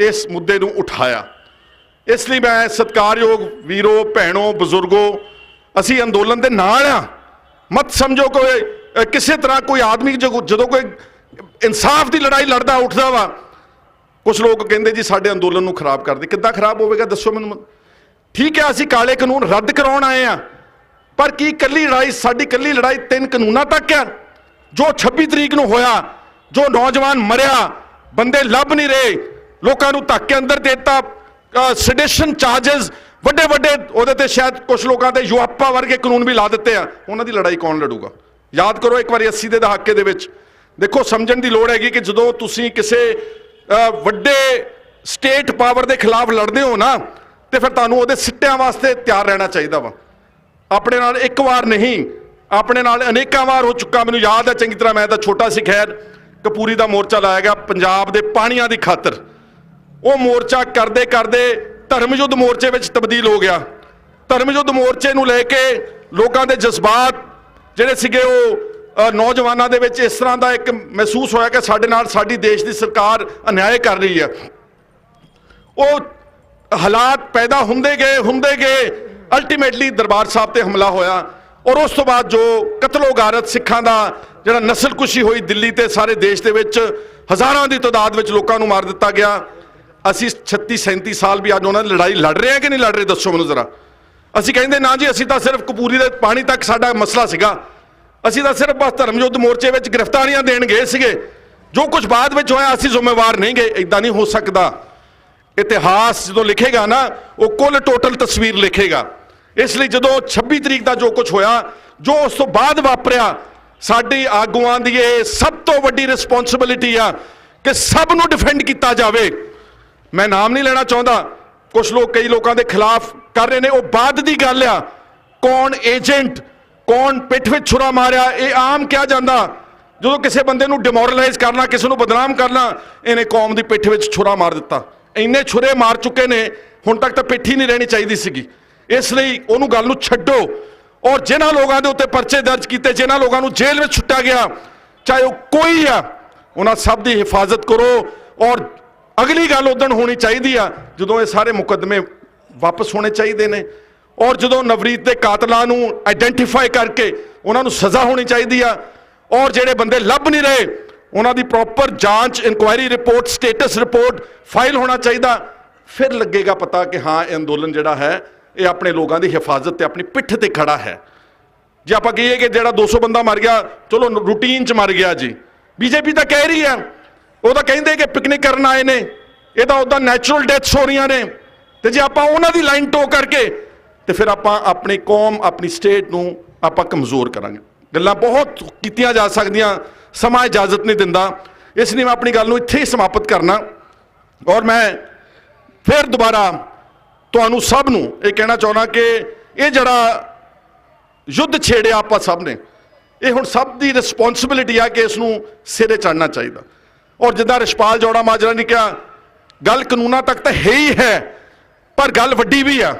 Speaker 1: ਇਸ ਮੁੱਦੇ ਨੂੰ ਉਠਾਇਆ। ਇਸ ਲਈ ਮੈਂ ਸਤਿਕਾਰਯੋਗ ਵੀਰੋ, ਭੈਣੋ, ਬਜ਼ੁਰਗੋ, ਅਸੀਂ ਅੰਦੋਲਨ ਦੇ ਨਾਲ ਆ। ਮਤ ਸਮਝੋ ਕੋਈ ਕਿਸੇ ਤਰ੍ਹਾਂ ਕੋਈ ਆਦਮੀ ਜਦੋਂ ਕੋਈ ਇਨਸਾਫ ਦੀ ਲੜਾਈ ਲੜਦਾ ਉੱਠਦਾ ਵਾ, ਕੁਝ ਲੋਕ ਕਹਿੰਦੇ ਜੀ ਸਾਡੇ ਅੰਦੋਲਨ ਨੂੰ ਖਰਾਬ ਕਰਦੇ। ਕਿੱਦਾਂ ਖਰਾਬ ਹੋਵੇਗਾ ਦੱਸੋ ਮੈਨੂੰ। ਠੀਕ ਹੈ, ਅਸੀਂ ਕਾਲੇ ਕਾਨੂੰਨ ਰੱਦ ਕਰਾਉਣ ਆਏ ਆ, ਪਰ ਕੀ ਕੱਲੀ ਲੜਾਈ, ਸਾਡੀ ਕੱਲੀ ਲੜਾਈ 3 ਕਾਨੂੰਨਾਂ ਤੱਕ ਆ? ਜੋ 26 ਤਰੀਕ ਨੂੰ ਹੋਇਆ, ਜੋ ਨੌਜਵਾਨ ਮਰਿਆ, ਬੰਦੇ ਲੱਭ ਨਹੀਂ ਰਹੇ, ਲੋਕਾਂ ਨੂੰ ਧੱਕ ਕੇ ਅੰਦਰ ਦੇਤਾ, ਸੈਡੇਸ਼ਨ ਚਾਰजेस ਵੱਡੇ ਵੱਡੇ, ਉਹਦੇ ਤੇ ਸ਼ਾਇਦ ਕੁਝ ਲੋਕਾਂ ਤੇ ਯੂਆਪਾ ਵਰਗੇ ਕਾਨੂੰਨ ਵੀ ਲਾ ਦਿੱਤੇ ਆ। ਉਹਨਾਂ ਦੀ ਲੜਾਈ ਕੌਣ ਲੜੂਗਾ? ਯਾਦ ਕਰੋ ਇੱਕ ਵਾਰੀ 80 ਦੇ ਦਹਾਕੇ ਦੇ ਵਿੱਚ। ਦੇਖੋ, ਸਮਝਣ ਦੀ ਲੋੜ ਹੈਗੀ ਕਿ ਜਦੋਂ ਤੁਸੀਂ ਕਿਸੇ ਵੱਡੇ ਸਟੇਟ ਪਾਵਰ ਦੇ ਖਿਲਾਫ ਲੜਦੇ ਹੋ ਨਾ, ਤੇ ਫਿਰ ਤੁਹਾਨੂੰ ਉਹਦੇ ਸਿੱਟਿਆਂ ਵਾਸਤੇ ਤਿਆਰ ਰਹਿਣਾ ਚਾਹੀਦਾ ਵਾ। ਆਪਣੇ ਨਾਲ ਇੱਕ ਵਾਰ ਨਹੀਂ, ਆਪਣੇ ਨਾਲ ਅਨੇਕਾਂ ਵਾਰ ਹੋ ਚੁੱਕਾ। ਮੈਨੂੰ ਯਾਦ ਹੈ ਚੰਗੀ ਤਰ੍ਹਾਂ, ਮੈਂ ਤਾਂ ਛੋਟਾ ਸੀ ਖੈਰ, ਕਪੂਰੀ ਦਾ ਮੋਰਚਾ ਲਾਇਆ ਗਿਆ ਪੰਜਾਬ ਦੇ ਪਾਣੀਆਂ ਦੀ ਖਾਤਰ। ਉਹ ਮੋਰਚਾ ਕਰਦੇ ਕਰਦੇ ਧਰਮ ਯੁੱਧ ਮੋਰਚੇ ਵਿੱਚ ਤਬਦੀਲ ਹੋ ਗਿਆ। ਧਰਮ ਯੁੱਧ ਮੋਰਚੇ ਨੂੰ ਲੈ ਕੇ ਲੋਕਾਂ ਦੇ ਜਜ਼ਬਾਤ ਜਿਹੜੇ ਸੀਗੇ ਉਹ ਨੌਜਵਾਨਾਂ ਦੇ ਵਿੱਚ ਇਸ ਤਰ੍ਹਾਂ ਦਾ ਇੱਕ ਮਹਿਸੂਸ ਹੋਇਆ ਕਿ ਸਾਡੇ ਨਾਲ ਸਾਡੀ ਦੇਸ਼ ਦੀ ਸਰਕਾਰ ਅਨਿਆਏ ਕਰ ਰਹੀ ਹੈ। ਉਹ ਹਾਲਾਤ ਪੈਦਾ ਹੁੰਦੇ ਗਏ ਅਲਟੀਮੇਟਲੀ ਦਰਬਾਰ ਸਾਹਿਬ ਤੇ ਹਮਲਾ ਹੋਇਆ ਔਰ ਉਸ ਤੋਂ ਬਾਅਦ ਜੋ ਕਤਲੋ-ਗਾਰਤ ਸਿੱਖਾਂ ਦਾ ਜਿਹੜਾ ਨਸਲਕੁਸ਼ੀ ਹੋਈ ਦਿੱਲੀ ਤੇ ਸਾਰੇ ਦੇਸ਼ ਦੇ ਵਿੱਚ ਹਜ਼ਾਰਾਂ ਦੀ ਤਾਦਾਦ ਵਿੱਚ ਲੋਕਾਂ ਨੂੰ ਮਾਰ ਦਿੱਤਾ ਗਿਆ। ਅਸੀਂ 36-37 ਸਾਲ ਵੀ ਅੱਜ ਉਹਨਾਂ ਦੀ ਲੜਾਈ ਲੜ ਰਹੇ ਹਾਂ ਕਿ ਨਹੀਂ ਲੜ ਰਹੇ, ਦੱਸੋ ਮੈਨੂੰ ਜ਼ਰਾ। ਅਸੀਂ ਕਹਿੰਦੇ ਨਾ ਜੀ ਅਸੀਂ ਤਾਂ ਸਿਰਫ ਕਪੂਰੀ ਦੇ ਪਾਣੀ ਤੱਕ ਸਾਡਾ ਮਸਲਾ ਸੀਗਾ, ਅਸੀਂ ਤਾਂ ਸਿਰਫ ਬਸ ਧਰਮ ਯੁੱਧ ਮੋਰਚੇ ਵਿੱਚ ਗ੍ਰਿਫਤਾਰੀਆਂ ਦੇਣ ਗਏ ਸੀਗੇ, ਜੋ ਕੁਝ ਬਾਅਦ ਵਿੱਚ ਹੋਇਆ ਅਸੀਂ ਜ਼ਿੰਮੇਵਾਰ ਨਹੀਂ ਗਏ। ਇਦਾਂ ਨਹੀਂ ਹੋ ਸਕਦਾ। ਇਤਿਹਾਸ ਜਦੋਂ ਲਿਖੇਗਾ ਨਾ ਉਹ ਕੁੱਲ ਟੋਟਲ ਤਸਵੀਰ ਲਿਖੇਗਾ। ਇਸ ਲਈ ਜਦੋਂ 26 ਤਰੀਕ ਦਾ ਜੋ ਕੁਝ ਹੋਇਆ, ਜੋ ਉਸ ਤੋਂ ਬਾਅਦ ਵਾਪਰਿਆ, ਸਾਡੀ ਆਗੂਆਂ ਦੀ ਇਹ ਸਭ ਤੋਂ ਵੱਡੀ ਰਿਸਪੌਂਸਿਬਿਲਿਟੀ ਆ ਕਿ ਸਭ ਨੂੰ ਡਿਫੈਂਡ ਕੀਤਾ ਜਾਵੇ। ਮੈਂ ਨਾਮ ਨਹੀਂ ਲੈਣਾ ਚਾਹੁੰਦਾ, ਕੁਝ ਲੋਕ ਕਈ ਲੋਕਾਂ ਦੇ ਖਿਲਾਫ ਕਰ ਰਹੇ ਨੇ, ਉਹ ਬਾਅਦ ਦੀ ਗੱਲ ਆ। ਕੌਣ ਏਜੰਟ, ਕੌਣ ਪਿੱਠ ਵਿੱਚ ਛੁਰਾ ਮਾਰਿਆ, ਇਹ ਆਮ ਕਿਹਾ ਜਾਂਦਾ। ਜਦੋਂ ਕਿਸੇ ਬੰਦੇ ਨੂੰ ਡਿਮੋਰਲਾਈਜ਼ ਕਰਨਾ, ਕਿਸੇ ਨੂੰ ਬਦਨਾਮ ਕਰਨਾ, ਇਹਨੇ ਕੌਮ ਦੀ ਪਿੱਠ ਵਿੱਚ ਛੁਰਾ ਮਾਰ ਦਿੱਤਾ। ਇੰਨੇ ਛੁਰੇ ਮਾਰ ਚੁੱਕੇ ਨੇ, ਹੁਣ ਤੱਕ ਤਾਂ ਪਿੱਠ ਹੀ ਨਹੀਂ ਰਹਿਣੀ ਚਾਹੀਦੀ ਸੀਗੀ। ਇਸ ਲਈ ਉਹਨੂੰ ਗੱਲ ਨੂੰ ਛੱਡੋ ਔਰ ਜਿਨ੍ਹਾਂ ਲੋਕਾਂ ਦੇ ਉੱਤੇ ਪਰਚੇ ਦਰਜ ਕੀਤੇ, ਜਿਨ੍ਹਾਂ ਲੋਕਾਂ ਨੂੰ ਜੇਲ੍ਹ ਵਿੱਚ ਸੁੱਟਿਆ ਗਿਆ, ਚਾਹੇ ਉਹ ਕੋਈ ਆ, ਉਹਨਾਂ ਸਭ ਦੀ ਹਿਫਾਜ਼ਤ ਕਰੋ। ਔਰ ਅਗਲੀ ਗੱਲ ਉਦੋਂ ਹੋਣੀ ਚਾਹੀਦੀ ਆ ਜਦੋਂ ਇਹ ਸਾਰੇ ਮੁਕੱਦਮੇ ਵਾਪਸ ਹੋਣੇ ਚਾਹੀਦੇ ਨੇ ਔਰ ਜਦੋਂ ਨਵਰੀਤ ਦੇ ਕਾਤਲਾਂ ਨੂੰ ਆਈਡੈਂਟੀਫਾਈ ਕਰਕੇ ਉਹਨਾਂ ਨੂੰ ਸਜ਼ਾ ਹੋਣੀ ਚਾਹੀਦੀ ਆ ਔਰ ਜਿਹੜੇ ਬੰਦੇ ਲੱਭ ਨਹੀਂ ਰਹੇ ਉਹਨਾਂ ਦੀ ਪ੍ਰੋਪਰ ਜਾਂਚ, inquiry report, status report file ਹੋਣਾ ਚਾਹੀਦਾ। ਫਿਰ ਲੱਗੇਗਾ ਪਤਾ ਕਿ ਹਾਂ ਇਹ ਅੰਦੋਲਨ ਜਿਹੜਾ ਹੈ ਇਹ ਆਪਣੇ ਲੋਕਾਂ ਦੀ ਹਿਫਾਜ਼ਤ ਤੇ ਆਪਣੀ ਪਿੱਠ ਤੇ ਖੜਾ ਹੈ। ਜੇ ਆਪਾਂ ਕਹੀਏ ਕਿ ਜਿਹੜਾ 200 ਬੰਦਾ ਮਰ ਗਿਆ, ਚਲੋ ਰੂਟੀਨ 'ਚ ਮਰ ਗਿਆ ਜੀ, ਬੀਜੇਪੀ ਤਾਂ ਕਹਿ ਰਹੀ ਹੈ, ਉਹ ਤਾਂ ਕਹਿੰਦੇ ਕਿ ਪਿਕਨਿਕ ਕਰਨ ਆਏ ਨੇ, ਇਹ ਤਾਂ ਉੱਦਾਂ ਨੈਚੁਰਲ ਡੈਥਸ ਹੋ ਰਹੀਆਂ ਨੇ। ਤੇ ਜੇ ਆਪਾਂ ਉਹਨਾਂ ਦੀ ਲਾਈਨ ਟੋ ਕਰਕੇ ਤੇ ਫਿਰ ਆਪਾਂ ਆਪਣੀ ਕੌਮ, ਆਪਣੀ ਸਟੇਟ ਨੂੰ ਆਪਾਂ ਕਮਜ਼ੋਰ ਕਰਾਂਗੇ। ਗੱਲਾਂ ਬਹੁਤ ਕੀਤੀਆਂ ਜਾ ਸਕਦੀਆਂ, ਸਮਾਂ ਇਜਾਜ਼ਤ ਨਹੀਂ ਦਿੰਦਾ। ਇਸ ਲਈ ਮੈਂ ਆਪਣੀ ਗੱਲ ਨੂੰ ਇੱਥੇ ਹੀ ਸਮਾਪਤ ਕਰਨਾ ਔਰ ਮੈਂ ਫਿਰ ਦੁਬਾਰਾ ਤੁਹਾਨੂੰ ਸਭ ਨੂੰ ਇਹ ਕਹਿਣਾ ਚਾਹੁੰਦਾ ਕਿ ਇਹ ਜਿਹੜਾ ਯੁੱਧ ਛੇੜਿਆ ਆਪਾਂ ਸਭ ਨੇ, ਇਹ ਹੁਣ ਸਭ ਦੀ ਰਿਸਪੌਂਸਿਬਿਲਿਟੀ ਆ ਕਿ ਇਸ ਨੂੰ ਸਿਰੇ ਚੜ੍ਹਨਾ ਚਾਹੀਦਾ। ਔਰ ਜਿੱਦਾਂ ਰਿਸ਼ਪਾਲ ਜੌੜਾ ਮਾਜਰਾ ਨੇ ਕਿਹਾ, ਗੱਲ ਕਾਨੂੰਨਾਂ ਤੱਕ ਤਾਂ ਹੈ ਹੀ ਹੈ, ਪਰ ਗੱਲ ਵੱਡੀ ਵੀ ਆ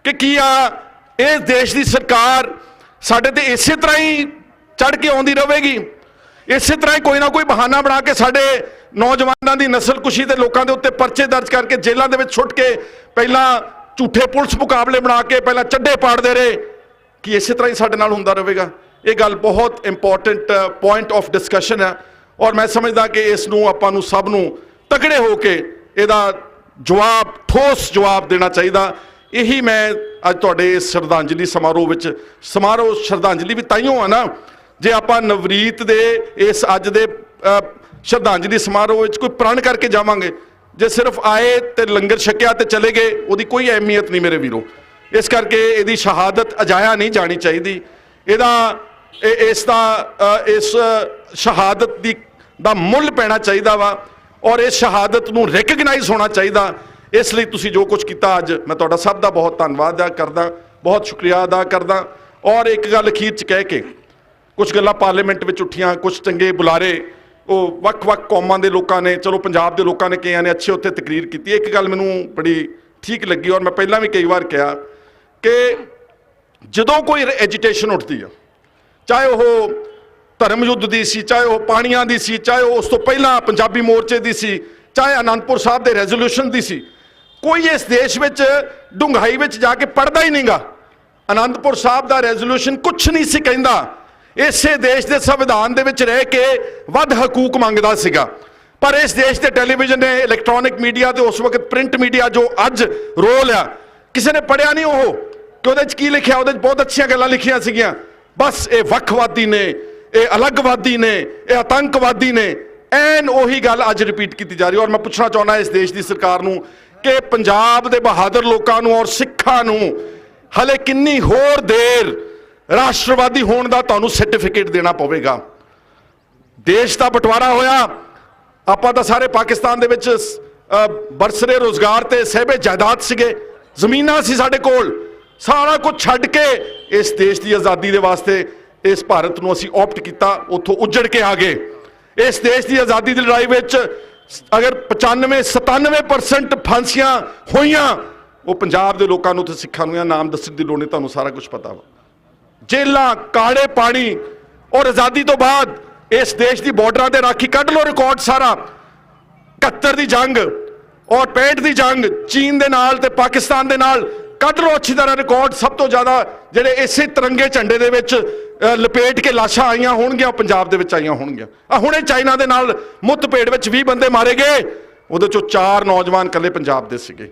Speaker 1: ਕਿ ਕੀ ਆ ਇਸ ਦੇਸ਼ ਦੀ ਸਰਕਾਰ ਸਾਡੇ ਤੇ ਇਸੇ ਤਰ੍ਹਾਂ ਹੀ ਚੜ੍ਹ ਕੇ ਆਉਂਦੀ ਰਹੇਗੀ, ਇਸੇ ਤਰ੍ਹਾਂ ਹੀ ਕੋਈ ਨਾ ਕੋਈ ਬਹਾਨਾ ਬਣਾ ਕੇ ਸਾਡੇ ਨੌਜਵਾਨਾਂ ਦੀ ਨਸਲਕੁਸ਼ੀ ਤੇ ਲੋਕਾਂ ਦੇ ਉੱਤੇ ਪਰਚੇ ਦਰਜ ਕਰਕੇ ਜੇਲ੍ਹਾਂ ਦੇ ਵਿੱਚ ਸੁੱਟ ਕੇ ਪਹਿਲਾਂ ਝੂਠੇ ਪੁਲਿਸ ਮੁਕਾਬਲੇ ਬਣਾ ਕੇ ਪਹਿਲਾਂ ਚੱਡੇ ਪਾੜਦੇ ਰਹੇ, ਕਿ ਇਸੇ ਤਰ੍ਹਾਂ ਹੀ ਸਾਡੇ ਨਾਲ ਹੁੰਦਾ ਰਹੇਗਾ। ਇਹ ਗੱਲ ਬਹੁਤ ਇੰਪੋਰਟੈਂਟ ਪੁਆਇੰਟ ਆਫ ਡਿਸਕਸ਼ਨ ਹੈ ਔਰ ਮੈਂ ਸਮਝਦਾ ਕਿ ਇਸ ਨੂੰ ਆਪਾਂ ਨੂੰ ਸਭ ਨੂੰ ਤਕੜੇ ਹੋ ਕੇ ਇਹਦਾ ਜਵਾਬ, ਠੋਸ ਜਵਾਬ ਦੇਣਾ ਚਾਹੀਦਾ। ਇਹੀ ਮੈਂ ਅੱਜ ਤੁਹਾਡੇ ਇਸ ਸ਼ਰਧਾਂਜਲੀ ਸਮਾਰੋਹ ਵਿੱਚ, ਸਮਾਰੋਹ ਸ਼ਰਧਾਂਜਲੀ ਵੀ ਤਾਈਓ ਆ ਨਾ ਜੇ ਆਪਾਂ ਨਵਰੀਤ ਦੇ ਇਸ ਅੱਜ ਦੇ ਸ਼ਰਧਾਂਜਲੀ ਸਮਾਰੋਹ ਵਿੱਚ ਕੋਈ ਪ੍ਰਣ ਕਰਕੇ ਜਾਵਾਂਗੇ। ਜੇ ਸਿਰਫ ਆਏ ਤੇ ਲੰਗਰ ਛਕਿਆ ਤੇ ਚਲੇ ਗਏ, ਉਹਦੀ ਕੋਈ ਅਹਿਮੀਅਤ ਨਹੀਂ ਮੇਰੇ ਵੀਰੋ। ਇਸ ਕਰਕੇ ਇਹਦੀ ਸ਼ਹਾਦਤ ਅਜਾਇਆ ਨਹੀਂ ਜਾਣੀ ਚਾਹੀਦੀ। ਇਸ ਸ਼ਹਾਦਤ ਦਾ ਮੁੱਲ ਪੈਣਾ ਚਾਹੀਦਾ ਵਾ ਔਰ ਇਸ ਸ਼ਹਾਦਤ ਨੂੰ ਰੈਕਗਨਾਈਜ਼ ਹੋਣਾ ਚਾਹੀਦਾ। ਇਸ ਲਈ ਤੁਸੀਂ ਜੋ ਕੁਝ ਕੀਤਾ ਅੱਜ, ਮੈਂ ਤੁਹਾਡਾ ਸਭ ਦਾ ਬਹੁਤ ਧੰਨਵਾਦ ਕਰਦਾ, ਬਹੁਤ ਸ਼ੁਕਰੀਆ ਅਦਾ ਕਰਦਾ। ਔਰ ਇੱਕ ਗੱਲ ਅਖੀਰ 'ਚ ਕਹਿ ਕੇ, ਕੁਝ ਗੱਲਾਂ ਪਾਰਲੀਮੈਂਟ ਵਿੱਚ ਉੱਠੀਆਂ, ਕੁਝ ਚੰਗੇ ਬੁਲਾਰੇ ਉਹ ਵੱਖ-ਵੱਖ ਕੌਮਾਂ ਦੇ ਲੋਕਾਂ ਨੇ, ਚਲੋ ਪੰਜਾਬ ਦੇ ਲੋਕਾਂ ਨੇ ਕਈਆਂ ਨੇ ਅੱਛੇ ਉੱਥੇ ਤਕਰੀਰ ਕੀਤੀ। ਇੱਕ ਗੱਲ ਮੈਨੂੰ ਬੜੀ ਠੀਕ ਲੱਗੀ ਔਰ ਮੈਂ ਪਹਿਲਾਂ ਵੀ ਕਈ ਵਾਰ ਕਿਹਾ ਕਿ ਜਦੋਂ ਕੋਈ ਐਜੀਟੇਸ਼ਨ ਉੱਠਦੀ ਆ, ਚਾਹੇ ਉਹ ਧਰਮ ਯੁੱਧ ਦੀ ਸੀ, ਚਾਹੇ ਉਹ ਪਾਣੀਆਂ ਦੀ ਸੀ, ਚਾਹੇ ਉਹ ਉਸ ਤੋਂ ਪਹਿਲਾਂ ਪੰਜਾਬੀ ਮੋਰਚੇ ਦੀ ਸੀ, ਚਾਹੇ ਅਨੰਦਪੁਰ ਸਾਹਿਬ ਦੇ ਰੈਜ਼ੋਲੂਸ਼ਨ ਦੀ ਸੀ, ਕੋਈ ਇਸ ਦੇਸ਼ ਵਿੱਚ ਡੂੰਘਾਈ ਵਿੱਚ ਜਾ ਕੇ ਪੜ੍ਹਦਾ ਹੀ ਨਹੀਂਗਾ। ਅਨੰਦਪੁਰ ਸਾਹਿਬ ਦਾ ਰੈਜ਼ੋਲੂਸ਼ਨ ਕੁਛ ਨਹੀਂ ਸੀ ਕਹਿੰਦਾ, ਇਸੇ ਦੇਸ਼ ਦੇ ਸੰਵਿਧਾਨ ਦੇ ਵਿੱਚ ਰਹਿ ਕੇ ਵੱਧ ਹਕੂਕ ਮੰਗਦਾ ਸੀਗਾ। ਪਰ ਇਸ ਦੇਸ਼ ਦੇ ਟੈਲੀਵਿਜ਼ਨ ਨੇ, ਇਲੈਕਟ੍ਰੋਨਿਕ ਮੀਡੀਆ ਤੇ ਉਸ ਵਕਤ ਪ੍ਰਿੰਟ ਮੀਡੀਆ ਜੋ ਅੱਜ ਰੋਲ ਆ, ਕਿਸੇ ਨੇ ਪੜ੍ਹਿਆ ਨਹੀਂ ਉਹ ਕਿ ਉਹਦੇ 'ਚ ਕੀ ਲਿਖਿਆ। ਉਹਦੇ 'ਚ ਬਹੁਤ ਅੱਛੀਆਂ ਗੱਲਾਂ ਲਿਖੀਆਂ ਸੀਗੀਆਂ, ਬਸ ਇਹ ਵੱਖਵਾਦੀ ਨੇ, ਇਹ ਅਲੱਗਵਾਦੀ ਨੇ, ਇਹ ਆਤੰਕਵਾਦੀ ਨੇ। ਐਨ ਉਹੀ ਗੱਲ ਅੱਜ ਰਿਪੀਟ ਕੀਤੀ ਜਾ ਰਹੀ। ਔਰ ਮੈਂ ਪੁੱਛਣਾ ਚਾਹੁੰਦਾ ਇਸ ਦੇਸ਼ ਦੀ ਸਰਕਾਰ ਨੂੰ ਕਿ ਪੰਜਾਬ ਦੇ ਬਹਾਦਰ ਲੋਕਾਂ ਨੂੰ ਔਰ ਸਿੱਖਾਂ ਨੂੰ ਹਲੇ ਕਿੰਨੀ ਹੋਰ ਦੇਰ ਰਾਸ਼ਟਰਵਾਦੀ ਹੋਣ ਦਾ ਤੁਹਾਨੂੰ ਸਰਟੀਫਿਕੇਟ ਦੇਣਾ ਪਵੇਗਾ। ਦੇਸ਼ ਦਾ ਬਟਵਾਰਾ ਹੋਇਆ, ਆਪਾਂ ਤਾਂ ਸਾਰੇ ਪਾਕਿਸਤਾਨ ਦੇ ਵਿੱਚ ਬਰਸਰੇ ਰੋਜ਼ਗਾਰ ਤੇ ਸਹਿਬੇ ਜਾਇਦਾਦ ਸੀਗੇ, ਜ਼ਮੀਨਾਂ ਸੀ ਸਾਡੇ ਕੋਲ, ਸਾਰਾ ਕੁਝ ਛੱਡ ਕੇ ਇਸ ਦੇਸ਼ ਦੀ ਆਜ਼ਾਦੀ ਦੇ ਵਾਸਤੇ ਇਸ ਭਾਰਤ ਨੂੰ ਅਸੀਂ ਆਪਟ ਕੀਤਾ, ਉੱਥੋਂ ਉੱਜੜ ਕੇ ਆ ਗਏ। ਇਸ ਦੇਸ਼ ਦੀ ਆਜ਼ਾਦੀ ਦੀ ਲੜਾਈ ਵਿੱਚ ਅਗਰ 95-97% ਫਾਂਸੀਆਂ ਹੋਈਆਂ, ਉਹ ਪੰਜਾਬ ਦੇ ਲੋਕਾਂ ਨੂੰ ਤੇ ਸਿੱਖਾਂ ਨੂੰ, ਨਾਮ ਦੱਸਣ ਦੀ ਲੋੜ ਨਹੀਂ, ਤੁਹਾਨੂੰ ਸਾਰਾ ਕੁਝ ਪਤਾ ਵਾ। ਜੇਲਾਂ, ਕਾਲੇ ਪਾਣੀ और आज़ादी तो बाद इस देश की बॉर्डर से राखी कढ़ लो रिकॉर्ड सारा 71 की जंग और 65 की जंग चीन के नाल ते पाकिस्तान के नाल कढ़ लो अच्छी तरह रिकॉर्ड। सब तो ज़्यादा ਜਿਹੜੇ ਇਸੇ तिरंगे झंडे ਦੇ ਵਿੱਚ लपेट के लाशां आईयां होणगीਆਂ पंजाब ਦੇ ਵਿੱਚ आईयां होणगीਆਂ। आ हुणे चाइना ਦੇ ਨਾਲ ਮੁੱਠਭੇੜ ਵਿੱਚ 20 ਬੰਦੇ ਮਾਰੇ ਗਏ, ਉਹਦੇ ਚੋਂ 4 ਨੌਜਵਾਨ ਇਕੱਲੇ ਪੰਜਾਬ ਦੇ ਸੀਗੇ।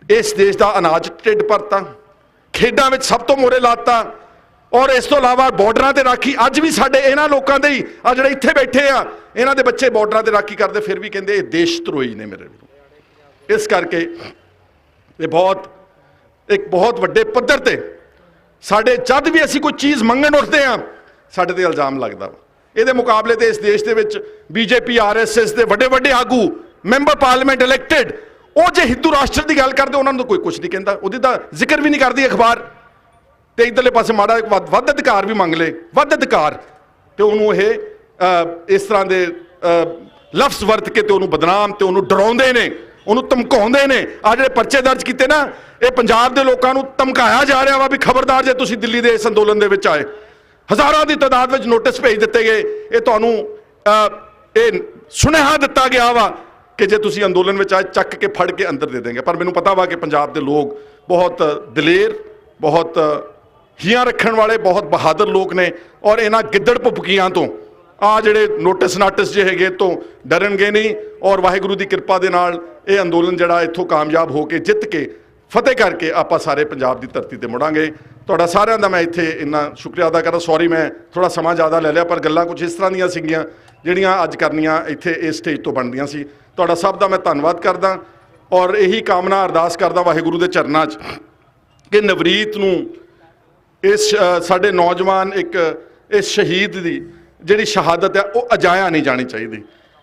Speaker 1: ਇਸ ਦੇਸ਼ ਦਾ ਅਨਾਜ ਢਿੱਡ ਭਰਤਾ, ਖੇਡਾਂ ਵਿੱਚ ਸਭ ਤੋਂ ਮੋਰੇ ਲਾਤਾ, ਔਰ ਇਸ ਤੋਂ ਇਲਾਵਾ ਬਾਰਡਰਾਂ ਤੇ ਰਾਖੀ ਅੱਜ ਵੀ ਸਾਡੇ ਇਹਨਾਂ ਲੋਕਾਂ ਦੇ ਹੀ ਆ ਜਿਹੜੇ ਇੱਥੇ ਬੈਠੇ ਆ ਇਹਨਾਂ ਦੇ ਬੱਚੇ ਬਾਰਡਰਾਂ ਤੇ ਰਾਖੀ ਕਰਦੇ ਫਿਰ ਵੀ ਕਹਿੰਦੇ ਇਹ ਦੇਸ਼ ਧਰੋਹੀ ਨੇ ਮੇਰੇ ਵੀਰੋ। ਇਸ ਕਰਕੇ ਇਹ ਬਹੁਤ ਵੱਡੇ ਪੱਧਰ ਤੇ ਸਾਡੇ ਜਦ ਵੀ ਅਸੀਂ ਕੋਈ ਚੀਜ਼ ਮੰਗਣ ਉੱਠਦੇ ਆ ਸਾਡੇ ਤੇ ਇਲਜ਼ਾਮ ਲੱਗਦਾ ਵਾ। ਇਹਦੇ ਮੁਕਾਬਲੇ ਤੇ ਇਸ ਦੇਸ਼ ਦੇ ਵਿੱਚ ਬੀਜੇਪੀ ਆਰਐਸਐਸ ਦੇ ਵੱਡੇ ਆਗੂ ਮੈਂਬਰ ਪਾਰਲੀਮੈਂਟ ਇਲੈਕਟਡ ਉਹ ਜੇ ਹਿੰਦੂ ਰਾਸ਼ਟਰ ਦੀ ਗੱਲ ਕਰਦੇ ਉਹਨਾਂ ਨੂੰ ਕੋਈ ਕੁਝ ਨਹੀਂ ਕਹਿੰਦਾ, ਉਹਦੀ ਤਾਂ ਜ਼ਿਕਰ ਵੀ ਨਹੀਂ ਕਰਦੀ ਅਖਬਾਰ। ਤੇ ਇਧਰਲੇ ਪਾਸੇ ਮਾੜਾ ਵੱਧ ਅਧਿਕਾਰ ਵੀ ਮੰਗ ਲੇ, ਵੱਧ ਅਧਿਕਾਰ, ਤੇ ਉਹਨੂੰ ਇਹ ਇਸ ਤਰ੍ਹਾਂ ਦੇ ਲਫ਼ਜ਼ ਵਰਤ ਕੇ ਤੇ ਉਹਨੂੰ ਬਦਨਾਮ ਤੇ ਉਹਨੂੰ ਡਰਾਉਂਦੇ ਨੇ, ਉਹਨੂੰ ਧਮਕਾਉਂਦੇ ਨੇ। ਆ ਜਿਹੜੇ ਪਰਚੇ ਦਰਜ ਕੀਤੇ ਨਾ ਇਹ ਪੰਜਾਬ ਦੇ ਲੋਕਾਂ ਨੂੰ ਧਮਕਾਇਆ ਜਾ ਰਿਹਾ ਵਾ ਵੀ ਖਬਰਦਾਰ ਜੇ ਤੁਸੀਂ ਦਿੱਲੀ ਦੇ ਇਸ ਅੰਦੋਲਨ ਦੇ ਵਿੱਚ ਆਏ। ਹਜ਼ਾਰਾਂ ਦੀ ਤਾਦਾਦ ਵਿੱਚ ਨੋਟਿਸ ਭੇਜ ਦਿੱਤੇ ਗਏ। ਇਹ ਤੁਹਾਨੂੰ ਇਹ ਸੁਨੇਹਾ ਦਿੱਤਾ ਗਿਆ ਵਾ ਕਿ ਜੇ ਤੁਸੀਂ ਅੰਦੋਲਨ ਵਿੱਚ ਆਏ ਚੱਕ ਕੇ ਫੜ ਕੇ ਅੰਦਰ ਦੇ ਦੇਂਗੇ। ਪਰ ਮੈਨੂੰ ਪਤਾ ਵਾ ਕਿ ਪੰਜਾਬ ਦੇ ਲੋਕ ਬਹੁਤ ਦਲੇਰ, ਬਹੁਤ ਹੀਆਂ ਰੱਖਣ ਵਾਲੇ, ਬਹੁਤ ਬਹਾਦਰ ਲੋਕ ਨੇ, ਔਰ ਇਹਨਾਂ ਗਿੱਦੜ ਭੁਪਕੀਆਂ ਤੋਂ ਆ ਜਿਹੜੇ ਨੋਟਿਸ ਨਾਟਿਸ ਜੇ ਹੈਗੇ ਤੋਂ ਡਰਨਗੇ ਨਹੀਂ। ਔਰ ਵਾਹਿਗੁਰੂ ਦੀ ਕਿਰਪਾ ਦੇ ਨਾਲ ਇਹ ਅੰਦੋਲਨ ਜਿਹੜਾ ਇੱਥੋਂ ਕਾਮਯਾਬ ਹੋ ਕੇ ਜਿੱਤ ਕੇ ਫਤਿਹ ਕਰਕੇ ਆਪਾਂ ਸਾਰੇ ਪੰਜਾਬ ਦੀ ਧਰਤੀ ਤੇ ਮੁੜਾਂਗੇ। ਤੁਹਾਡਾ ਸਾਰਿਆਂ ਦਾ ਮੈਂ ਇੱਥੇ ਇੰਨਾ ਸ਼ੁਕਰੀਆ ਅਦਾ ਕਰਦਾ। ਸੌਰੀ ਮੈਂ ਥੋੜਾ ਸਮਾਂ ਜ਼ਿਆਦਾ ਲੈ ਲਿਆ, ਪਰ ਗੱਲਾਂ ਕੁਝ ਇਸ ਤਰ੍ਹਾਂ ਦੀਆਂ ਸੀਗੀਆਂ ਜਿਹੜੀਆਂ ਅੱਜ ਕਰਨੀਆਂ ਇੱਥੇ ਇਸ ਸਟੇਜ ਤੋਂ ਬਣਦੀਆਂ ਸੀ। ਤੁਹਾਡਾ ਸਭ ਦਾ ਮੈਂ ਧੰਨਵਾਦ ਕਰਦਾ ਔਰ ਇਹੀ ਕਾਮਨਾ ਅਰਦਾਸ ਕਰਦਾ ਵਾਹਿਗੁਰੂ ਦੇ ਚਰਨਾਂ 'ਚ ਕਿ ਨਵਰੀਤ ਨੂੰ ਇਸ ਸਾਡੇ ਨੌਜਵਾਨ ਇਸ ਸ਼ਹੀਦ ਦੀ ਜਿਹੜੀ ਸ਼ਹਾਦਤ ਹੈ ਉਹ ਅਜਾਇਆ ਨਹੀਂ ਜਾਣੀ ਚਾਹੀਦੀ।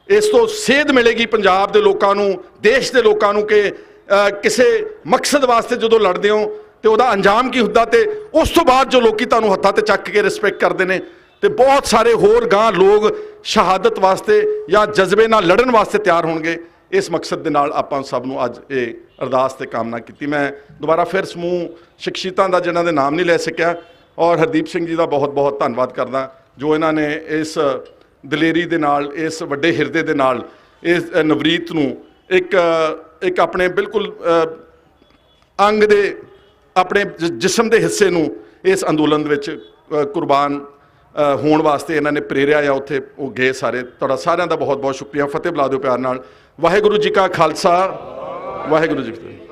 Speaker 1: ਇਸ ਤੋਂ ਸੇਧ ਮਿਲੇਗੀ ਪੰਜਾਬ ਦੇ ਲੋਕਾਂ ਨੂੰ, ਦੇਸ਼ ਦੇ ਲੋਕਾਂ ਨੂੰ ਕਿ ਕਿਸੇ ਮਕਸਦ ਵਾਸਤੇ ਜਦੋਂ ਲੜਦੇ ਹੋ ਤੇ ਉਹਦਾ ਅੰਜਾਮ ਕੀ ਹੁੰਦਾ, ਤੇ ਉਸ ਤੋਂ ਬਾਅਦ ਜੋ ਲੋਕੀ ਤੁਹਾਨੂੰ ਹੱਥਾਂ ਤੇ ਚੱਕ ਕੇ ਰਿਸਪੈਕਟ ਕਰਦੇ ਨੇ ਤੇ ਬਹੁਤ ਸਾਰੇ ਹੋਰ ਗਾਂ ਲੋਕ ਸ਼ਹਾਦਤ ਵਾਸਤੇ ਜਾਂ ਜਜ਼ਬੇ ਨਾਲ ਲੜਨ ਵਾਸਤੇ ਤਿਆਰ ਹੋਣਗੇ। ਇਸ ਮਕਸਦ ਦੇ ਨਾਲ ਆਪਾਂ ਸਭ ਨੂੰ ਅੱਜ ਇਹ ਅਰਦਾਸ ਤੇ ਕਾਮਨਾ ਕੀਤੀ। ਮੈਂ ਦੁਬਾਰਾ ਫਿਰ ਸਮੂਹ ਸ਼ਖਸੀਅਤਾਂ ਦਾ ਜਿਨ੍ਹਾਂ ਦੇ ਨਾਮ ਨਹੀਂ ਲੈ ਸਕਿਆ ਔਰ ਹਰਦੀਪ ਸਿੰਘ ਜੀ ਦਾ ਬਹੁਤ ਧੰਨਵਾਦ ਕਰਦਾ ਜੋ ਇਹਨਾਂ ਨੇ ਇਸ ਦਲੇਰੀ ਦੇ ਨਾਲ, ਇਸ ਵੱਡੇ ਹਿਰਦੇ ਦੇ ਨਾਲ ਇਸ ਨਵਰੀਤ ਨੂੰ ਇੱਕ ਆਪਣੇ ਬਿਲਕੁਲ ਅੰਗ ਦੇ ਆਪਣੇ ਜਿਸਮ ਦੇ ਹਿੱਸੇ ਨੂੰ ਇਸ ਅੰਦੋਲਨ ਦੇ ਵਿੱਚ ਕੁਰਬਾਨ ਹੋਣ ਵਾਸਤੇ ਇਹਨਾਂ ਨੇ ਪ੍ਰੇਰਿਆ ਜਾਂ ਉੱਥੇ ਉਹ ਗਏ ਸਾਰੇ। ਤੁਹਾਡਾ ਸਾਰਿਆਂ ਦਾ ਬਹੁਤ ਸ਼ੁਕਰੀਆ। ਫਤਿਹ ਬੁਲਾ ਦਿਓ ਪਿਆਰ ਨਾਲ। ਵਾਹਿਗੁਰੂ ਜੀ ਕਾ ਖਾਲਸਾ, ਵਾਹਿਗੁਰੂ ਜੀ ਕੀ ਫਤਿਹ।